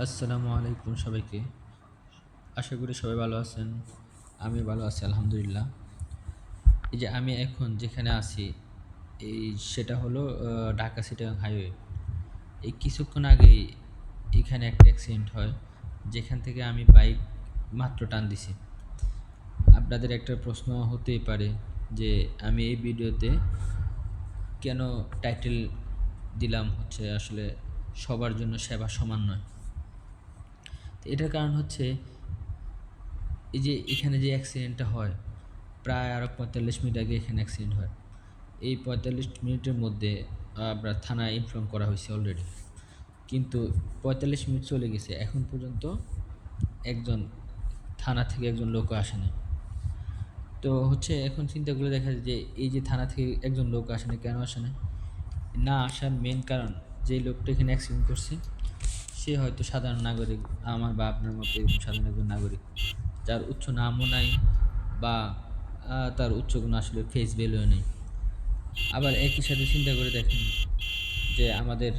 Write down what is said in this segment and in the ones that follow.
আসসালামু আলাইকুম সবাইকে। আশা করি সবাই ভালো আছেন। আমি ভালো আছি আলহামদুলিল্লাহ। এই যে আমি এখন যেখানে আছি, এই সেটা হলো ঢাকা চিটাগাং হাইওয়ে। এই কিছুক্ষণ আগেই এখানে একটা অ্যাক্সিডেন্ট হয়, যেখান থেকে আমি বাইক মাত্র টান দিছি। আপনাদের একটা প্রশ্ন হতেই পারে যে আমি এই ভিডিওতে কেন টাইটেল দিলাম হচ্ছে আসলে সবার জন্য সেবা সমান নয়। তো এটার কারণ হচ্ছে এই যে এখানে যে অ্যাক্সিডেন্টটা হয়, প্রায় আরও ৪৫ মিনিট আগে এখানে অ্যাক্সিডেন্ট হয়। এই ৪৫ মিনিটের মধ্যে আমরা থানায় ইনফর্ম করা হয়েছে অলরেডি। কিন্তু ৪৫ মিনিট চলে গেছে, এখন পর্যন্ত একজন থানা থেকে একজন লোকও আসে নাই। তো হচ্ছে এখন চিন্তা করে দেখা যায় যে এই যে থানা থেকে একজন লোক আসে না, কেন আসে না? না আসার মেইন কারণ, যে লোকটা এখানে অ্যাক্সিডেন্ট করছে সে হয়তো সাধারণ নাগরিক, আমার বা আপনার মতো এরকম সাধারণ একজন নাগরিক, যার উচ্চ নামও নাই বা তার উচ্চ কোনো আসলে ফেস ভ্যালুও নেই। আবার একই সাথে চিন্তা করে দেখেন যে আমাদের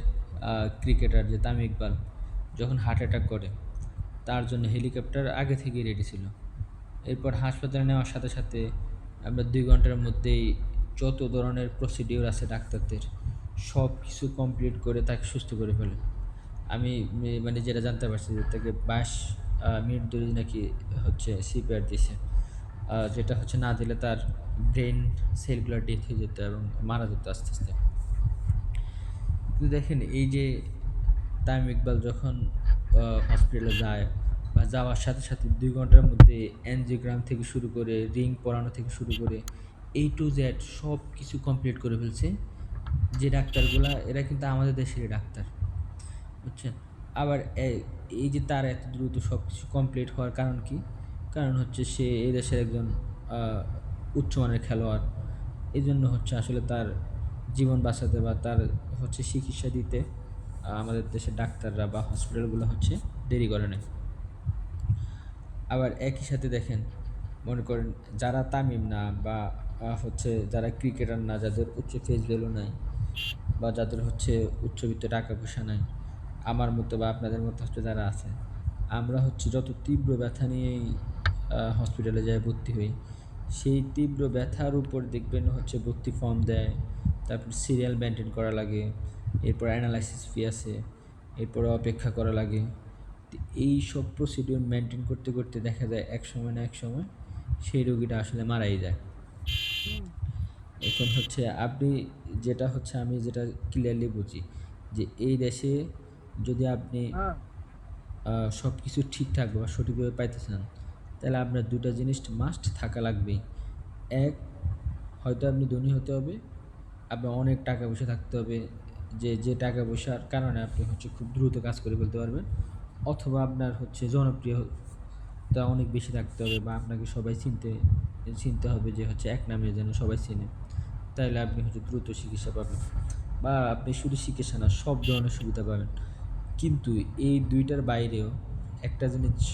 ক্রিকেটার যে তামিম ইকবাল যখন হার্ট অ্যাটাক করে, তার জন্য হেলিকপ্টার আগে থেকেই রেডি ছিল। এরপর হাসপাতালে নেওয়ার সাথে সাথে আমরা ২ ঘন্টার মধ্যেই যত ধরনের প্রসিডিওর আছে ডাক্তারদের, সব কিছু কমপ্লিট করে তাকে সুস্থ করে ফেলে। আমি মানে যেটা জানতে পারছি যে তাকে ২২ মিনিট ধরে নাকি হচ্ছে সিপিআর দিছে। যেটা হচ্ছে না দিলে তার ব্রেইন সেলগুলা ডেথ হয়ে যেত এবং মারা যেত আস্তে, আস্তে। কিন্তু দেখেন এই যে তামিম ইকবাল যখন হসপিটালে যায় বা যাওয়ার সাথে, সাথে ২ ঘন্টার মধ্যে এনজিওগ্রাম থেকে শুরু করে রিং পরানো থেকে শুরু করে A to Z সব কিছু কমপ্লিট করে ফেলছে। যে ডাক্তারগুলা এরা কিন্তু আমাদের দেশেরই ডাক্তার। বুঝছেন? আবার এই যে তার এত দ্রুত সবকিছু কমপ্লিট হওয়ার কারণ কি? কারণ হচ্ছে সে এই দেশের একজন আ উচ্চমানের খেলোয়াড়। এজন্য হচ্ছে আসলে তার জীবন বাঁচাতে বা তার হচ্ছে চিকিৎসা দিতে আমাদের দেশের ডাক্তাররা বা হসপিটালগুলো হচ্ছে দেরি করে না। আবার একই সাথে দেখেন, মনে করেন যারা তামিম না বা হচ্ছে যারা ক্রিকেটার না, যাদের উচ্চ ফেস ভ্যালু নাই বা যাদের হচ্ছে উচ্চবিত্ত টাকা-পয়সা নাই, আমার মতো বা আপনাদের মতো হচ্ছে যারা আছে, আমরা হচ্ছে যত তীব্র ব্যথা নিয়েই হসপিটালে যাই ভর্তি হই, সেই তীব্র ব্যথার উপর দেখবেন হচ্ছে ভর্তি ফর্ম দেয়, তারপর সিরিয়াল মেইনটেইন করা লাগে, এরপর অ্যানালাইসিস ফি আছে, এরপরে অপেক্ষা করা লাগে। তো এইসব প্রসিডিওর মেইনটেইন করতে, করতে দেখা যায় একসময় না একসময় সেই রোগীটা আসলে মারাই যায়। এখন হচ্ছে আপনি যেটা হচ্ছে আমি যেটা ক্লিয়ারলি বুঝি যে এই দেশে যদি আপনি সবকিছু ঠিকঠাক বা সঠিকভাবে পাইতে চান, তাহলে আপনার ২ টা জিনিস মাস্ট থাকা লাগবেই। এক, হয়তো আপনি ধনী হতে হবে, আপনার অনেক টাকা-পয়সা থাকতে হবে, যে টাকা-পয়সার কারণে আপনি হচ্ছে খুব দ্রুত কাজ করে ফেলতে পারবেন। অথবা আপনার হচ্ছে জনপ্রিয়তা অনেক বেশি থাকতে হবে বা আপনাকে সবাই চিনতে হবে যে হচ্ছে এক নামে যেন সবাই চিনে। তাইলে আপনি হচ্ছে দ্রুত চিকিৎসা পাবেন। বা আপনি শুধু চিকিৎসা না, সব ধরনের সুবিধা পাবেন। কিন্তু এই ২ টার বাইরেও একটা জিনিস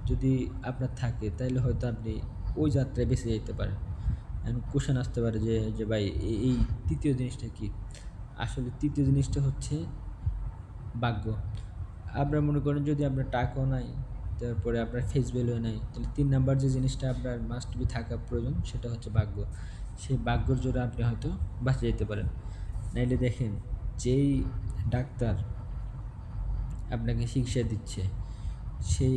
যদি আপনার থাকে, তাইলে হয়তো আপনি ওই যাত্রায় বেঁচে যাইতে পারেন। এখন কোয়েশ্চেন আসতে পারে যে ভাই এই ৩য় জিনিসটা কি? আসলে ৩য় জিনিসটা হচ্ছে ভাগ্য। আপনার মনে করেন যদি আপনার টাকাও নাই, তারপরে আপনার ফেস ভ্যালু নাই, তাহলে ৩ নাম্বার যে জিনিসটা আপনার মাস্ট বি থাকা প্রয়োজন সেটা হচ্ছে ভাগ্য। সেই ভাগ্যর জোরে আপনি হয়তো বাঁচে যেতে পারেন। নাইলে দেখেন, যেই ডাক্তার আপনাকে চিকিৎসা দিচ্ছে, সেই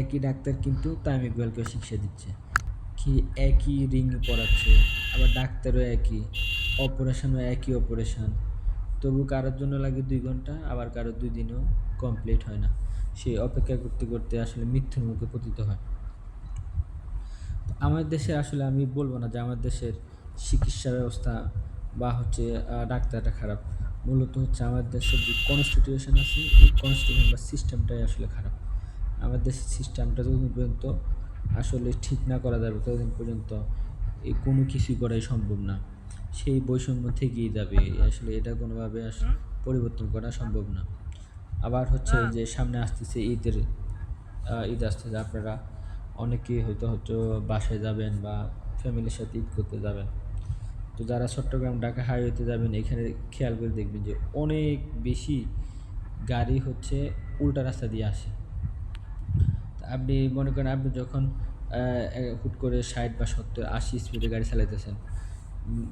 একই ডাক্তার কিন্তু তামিম ইকবালকেও চিকিৎসা দিচ্ছে। কি একই রিং পড়াচ্ছে, আবার ডাক্তারও একই, অপারেশনও একই অপারেশন। তবু কারোর জন্য লাগে ২ ঘন্টা, আবার কারো ২ দিনেও কমপ্লিট হয় না। সে অপেক্ষা করতে, করতে আসলে মৃত্যুর মুখে পতিত হয়। আমাদের দেশে আসলে আমি বলব না যে আমাদের দেশের চিকিৎসা ব্যবস্থা বা হচ্ছে ডাক্তারটা খারাপ। মূলত হচ্ছে আমাদের দেশের যে কনস্টিটিউশন আছে, এই কনস্টিটিউশন বা সিস্টেমটাই আসলে খারাপ। আমাদের দেশের সিস্টেমটা যতদিন পর্যন্ত আসলে ঠিক না করা যাবে, ততদিন পর্যন্ত এই কোনো কিছুই করাই সম্ভব না। সেই বৈষম্য থেকেই যাবে। আসলে এটা কোনোভাবে পরিবর্তন করা সম্ভব না। আবার হচ্ছে যে সামনে আসতেছে ঈদ আসতেছে, আপনারা অনেকেই হয়তো বাসায় যাবেন বা ফ্যামিলির সাথে ঈদ করতে যাবেন। তো যারা চট্টগ্রাম ঢাকা হাইওয়েতে যাবেন, এখানে খেয়াল করে দেখবেন যে অনেক বেশি গাড়ি হচ্ছে উল্টা রাস্তা দিয়ে আসে। তা আপনি মনে করেন আপনি যখন হুট করে ৬০ বা ৭০, ৮০ স্পিডে গাড়ি চালাইতেছেন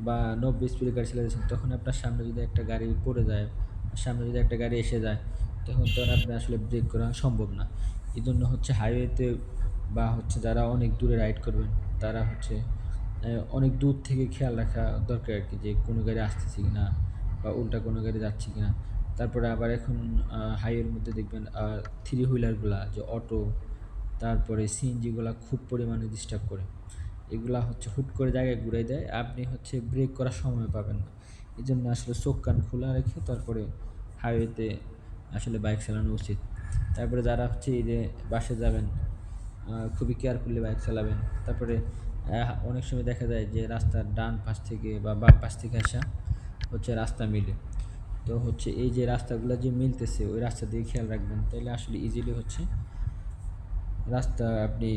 বা ৯০ স্পিডে গাড়ি চালাইতেছেন, তখন আপনার সামনে যদি একটা গাড়ি পড়ে যায়, সামনে যদি একটা গাড়ি এসে যায়, তখন তো আর আপনার আসলে ব্রেক করা সম্ভব না। এজন্য হচ্ছে হাইওয়েতে বা হচ্ছে যারা অনেক দূরে রাইড করবেন, তারা হচ্ছে অনেক দূর থেকে খেয়াল রাখা দরকার আরকি যে কোনো গাড়ি আসতেছে কিনা বা উল্টা কোনো গাড়ি যাচ্ছে কিনা। তারপরে আবার এখন হাইওয়ের মধ্যে দেখবেন থ্রি হুইলার গুলা যে অটো, তারপরে সিএনজি গুলা খুব পরিমাণে ডিস্টার্ব করে। এগুলা হচ্ছে হুট করে জায়গায় ঘুরাই দেয়। আপনি হচ্ছে ব্রেক করার সময় পাবেন না। এজন্য আসলে চোখ কান খোলা রেখে তারপরে হাইওয়েতে আসলে বাইক চালানো উচিত। তারপরে যারা হচ্ছে এই যে বাসে যাবেন, খুবই কেয়ারফুলি বাইক চালাবেন। তারপরে অনেক সময় দেখা যায় যে রাস্তার ডান পাশ থেকে বা বাম পাশ থেকে আসা হচ্ছে রাস্তা মিলে। তো হচ্ছে এই যে রাস্তাগুলা যে মিলতেছে ওই রাস্তা দিয়ে খেয়াল রাখবেন। তাইলে আসলে ইজিলি হচ্ছে রাস্তা আপনি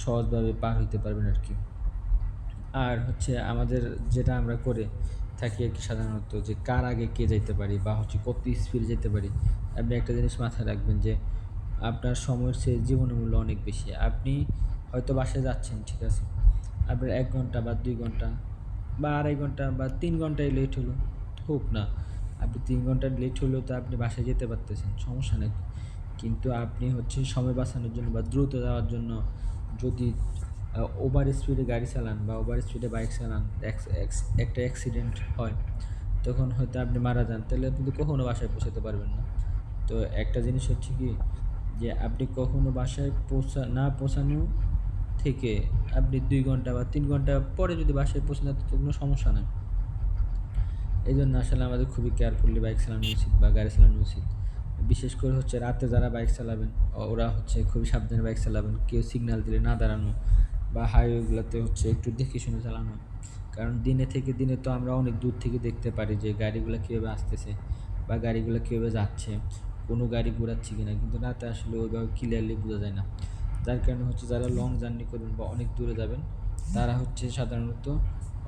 সহজভাবে পার হইতে পারবেন আরকি। আর হচ্ছে আমাদের যেটা আমরা করে থাকি আরকি সাধারণত, যে কার আগে কে যাইতে পারি বা হচ্ছে কত স্পিডে যেতে পারি। আপনি একটা জিনিস মাথায় রাখবেন যে আপনার সময়ের চেয়ে জীবনের মূল্য অনেক বেশি। আপনি হয়তো বাসায় যাচ্ছেন, ঠিক আছে। আপনার ১ ঘন্টা বা ২ ঘন্টা বা ২.৫ ঘন্টা বা ৩ ঘন্টাই লেট হলো, হোক না। আপনি ৩ ঘন্টা লেট হলেও তো আপনি বাসায় যেতে পারতেছেন, সমস্যা নাই। কিন্তু আপনি হচ্ছে সময় বাঁচানোর জন্য বা দ্রুত যাওয়ার জন্য যদি ওভার স্পিডে গাড়ি চালান বা ওভার স্পিডে বাইক চালান, একটা অ্যাক্সিডেন্ট হয়, তখন হয়তো আপনি মারা যান। তাহলে আপনি তো কখনো বাসায় পৌঁছাতে পারবেন না। তো একটা জিনিস হচ্ছে কি, যে আপনি কখনো বাসায় না পৌঁছানো থেকে আপনি ২ ঘন্টা বা ৩ ঘন্টা পরে যদি বাসায় পৌঁছে যান, তো কোনো সমস্যা নাই। এজন্য আসলে আমাদের খুবই কেয়ারফুলি বাইক চালানো উচিত বা গাড়ি চালানো উচিত। বিশেষ করে হচ্ছে রাতে যারা বাইক চালাবেন, ওরা হচ্ছে খুবই সাবধানে বাইক চালাবেন। কেউ সিগন্যাল দিলে না দাঁড়ানো বা হাইওয়ে গুলাতে হচ্ছে একটু দেখে শুনে চালানো। কারণ দিনে থেকে দিনে তো আমরা অনেক দূর থেকে দেখতে পারি যে গাড়িগুলা কিভাবে আসতেছে বা গাড়িগুলা কিভাবে যাচ্ছে, কোনো গাড়ি ঘুরাচ্ছে কিনা। কিন্তু রাতে আসলে ওইভাবে ক্লিয়ারলি বোঝা যায় না। যার কারণে হচ্ছে যারা লং জার্নি করবেন বা অনেক দূরে যাবেন, তারা হচ্ছে সাধারণত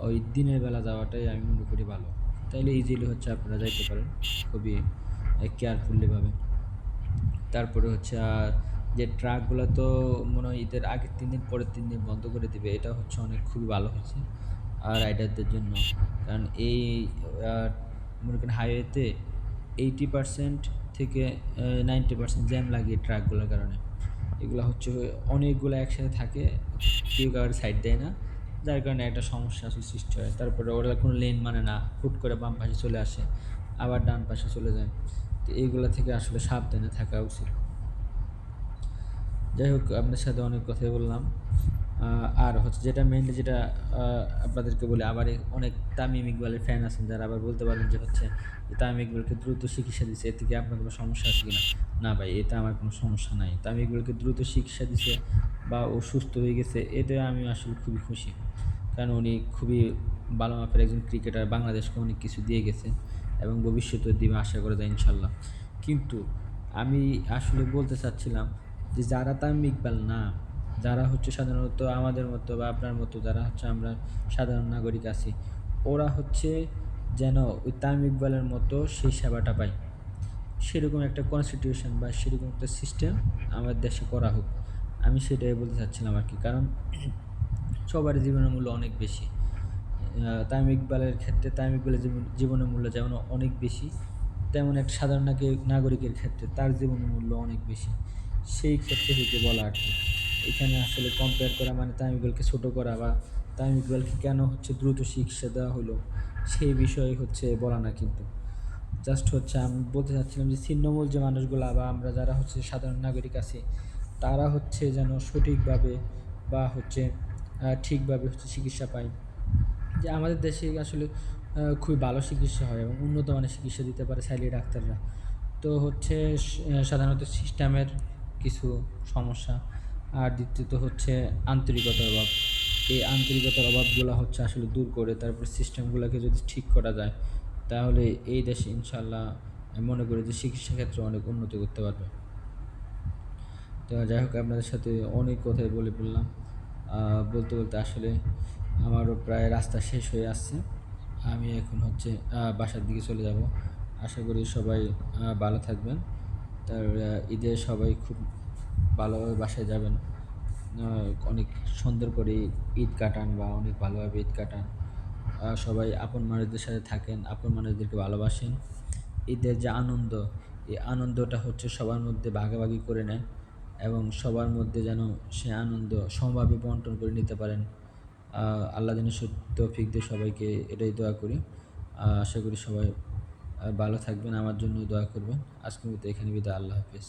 ওই দিনের বেলা যাওয়াটাই আমি মনে করি ভালো। তাইলে ইজিলি হচ্ছে আপনারা যাইতে পারেন খুবই কেয়ারফুলি ভাবে। তারপরে হচ্ছে যে ট্রাকগুলা তো মনে হয় ঈদের আগের ৩ দিন পরের ৩ দিন বন্ধ করে দিবে। এটা হচ্ছে অনেক খুবই ভালো হয়েছে রাইডারদের জন্য। কারণ এই আ মনে করেন হাইওয়েতে 80% থেকে 90% জ্যাম লাগে এই ট্রাকগুলোর কারণে। এগুলা হচ্ছে অনেকগুলা একসাথে থাকে, কেউ কাউরে সাইড দেয় না। যার কারণে একটা সমস্যা আসলে সৃষ্টি হয়। তারপরে ওরা কোনো লেন মানে না। হুট করে বাম পাশে চলে আসে, আবার ডান পাশে চলে যায়। তো এইগুলা থেকে আসলে সাবধানে থাকা উচিত। যাই হোক, আপনার সাথে অনেক কথাই বললাম। আ আর হচ্ছে যেটা মেইনলি যেটা আ আপনাদেরকে বলি, আবার অনেক তামিম ইকবালের ফ্যান আছেন যারা আবার বলতে পারেন যে হচ্ছে তামিম ইকবালকে দ্রুত চিকিৎসা দিছে। এতে কি আপনার কোনো সমস্যা আছে কিনা? না ভাই, এতে আমার কোনো সমস্যা নাই। তামিম ইকবালকে দ্রুত চিকিৎসা দিছে বা ও সুস্থ হয়ে গেছে, এতে আমি আসলে খুবই খুশি। কারণ উনি খুবই ভালো মাপের একজন ক্রিকেটার, বাংলাদেশকে অনেক কিছু দিয়ে গেছে এবং ভবিষ্যতেও দিবে আশা করা যায় ইনশাল্লাহ। কিন্তু আমি আসলে বলতে চাচ্ছিলাম যে যারা তামিম ইকবাল না, যারা হচ্ছে সাধারণত আমাদের মতো বা আপনার মতো যারা হচ্ছে আমরা সাধারণ নাগরিক আছি, ওরা হচ্ছে যেন ওই তামিম ইকবালের মতো সেই সেবাটা পায়। সেরকম একটা কনস্টিটিউশন বা সেরকম একটা সিস্টেম আমাদের দেশে করা হোক। আমি সেটাই বলতে চাচ্ছিলাম আরকি। কারণ সবারই জীবনের মূল্য অনেক বেশি। তামিম ইকবালের ক্ষেত্রে তামিম ইকবালের জীবনের মূল্য যেমন অনেক বেশি, তেমন একটা সাধারণ নাগরিকের ক্ষেত্রে তার জীবনের মূল্য অনেক বেশি। সেই ক্ষেত্রে থেকে বলা আরকি। এখানে আসলে কম্পেয়ার করা মানে তামিম ইকবালকে ছোট করা বা তামিম ইকবালকে কেন হচ্ছে দ্রুত চিকিৎসা দেওয়া হলো, সেই বিষয়ে হচ্ছে বলা না কিন্তু। জাস্ট হচ্ছে আমি বলতে চাচ্ছিলাম যে ছিন্নমূল যে মানুষগুলা বা আমরা যারা হচ্ছে সাধারণ নাগরিক আছি, তারা হচ্ছে যেন সঠিকভাবে বা হচ্ছে ঠিকভাবে হচ্ছে চিকিৎসা পায়। যে আমাদের দেশে আসলে খুবই ভালো চিকিৎসা হয় এবং উন্নত মানের চিকিৎসা দিতে পারে চাইলে ডাক্তাররা। তো হচ্ছে সাধারণত সিস্টেমের কিছু সমস্যা। আর দ্বিতীয়ত হচ্ছে আন্তরিকতার অভাব। এই আন্তরিকতার অভাবগুলা হচ্ছে আসলে দূর করে তারপর সিস্টেমগুলাকে যদি ঠিক করা যায়, তাহলে এই দেশে ইনশাআল্লাহ আমি মনে করি যে চিকিৎসা ক্ষেত্রে অনেক উন্নতি করতে পারবে। তো যাই হোক, আপনাদের সাথে অনেক কথাই বলে ফেললাম। বলতে, বলতে আসলে আমারও প্রায় রাস্তা শেষ হয়ে আসছে। আমি এখন হচ্ছে বাসার দিকে চলে যাব। আশা করি সবাই ভালো থাকবেন। তার ঈদে সবাই খুব ভালোভাবে বাসায় যাবেন। অনেক সুন্দর করে ঈদ কাটান বা অনেক ভালোভাবে ঈদ কাটান। সবাই আপন মানুষদের সাথে থাকেন, আপন মানুষদেরকে ভালোবাসেন। ঈদের যে আনন্দ, এই আনন্দটা হচ্ছে সবার মধ্যে ভাগাভাগি করে নেন এবং সবার মধ্যে যেন সে আনন্দ সমভাবে বন্টন করে নিতে পারেন। আল্লাহ যেন তৌফিক দিয়ে সবাইকে, এটাই দোয়া করি। আশা করি সবাই ভালো থাকবেন, আমার জন্য দোয়া করবেন। আজকের মতো এখানে বিদায়। আল্লাহ হাফেজ।